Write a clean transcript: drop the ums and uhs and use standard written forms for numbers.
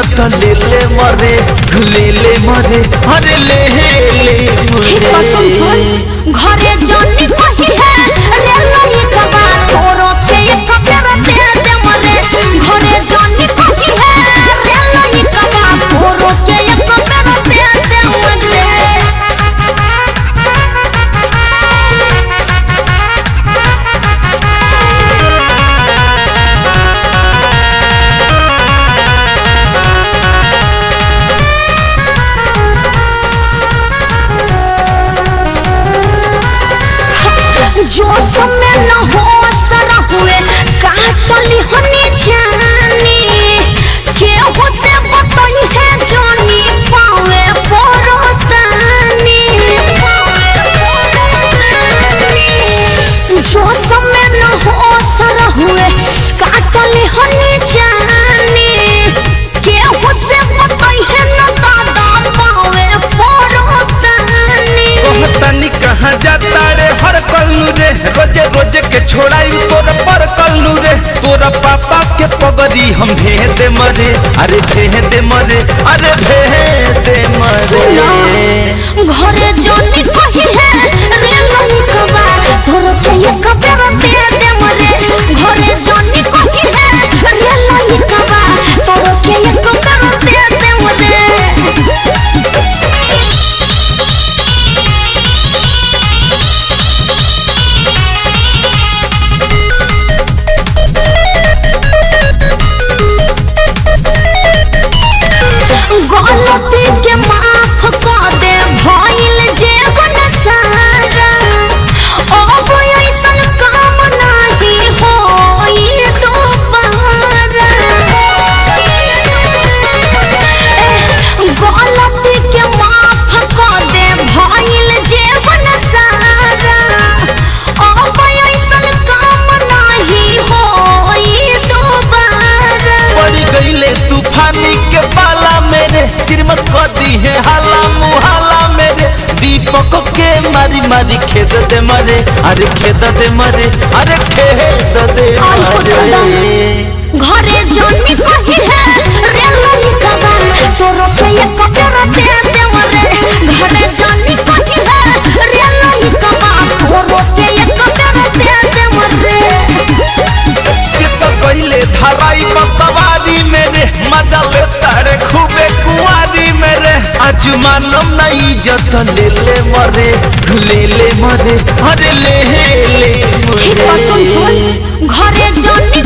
इज्जत ले ले मरे अरे ले घरे जानी कही है रे लई कबा तोरो के एक बेर दे दे मरे घरे जानी कही है रे लई कबा तोरो के एक बेर दे दे मरे जो समय न हो सरा हुए काटली हनी जानी के हो से बताई है जानी पावे परोसानी जो समय न हो सरा हुए काटली हनी जानी के हो से बताई है न दादा पावे परोसानी तनी कहाँ जाता रे हर कल्लू रे रोजे रोजे के छोड़ाई तोरा पर कल्लू रे तोरा पापा के पगड़ी हम भेद मरे अरे भेद मरे घरे जानी कही है रे लई कबा तोरो के एक बेर दे दे मरे घरे जानी कही है रे लई कबा तोरो के एक बेर दे दे मरे गलती के माफ कर दे भइल जे सारा अब ऐसन काम नहीं होई दोबारा गलती के माफ कर दे भइल जे सारा अब ऐसन काम नहीं होई दोबारा पड़ी गईले तूफानी के बाला मेरे सिर में कदी है हाला मुहाला मेरे दीपक के मारी मारी खेद दे मरे अरे खेद दे मरे घरे जानी कही है रे लई कबा तोरो के एक बेर दे दे मरे घरे जानी कही है रे लई कबा तोरो के एक बेर दे दे मरे के तो कहिले धराई सवारी मेरे मजा लेता रे खूबे कुंवारी मेरे आज मानम ना इज्जत ले ले मरे अरे ले घरे जानी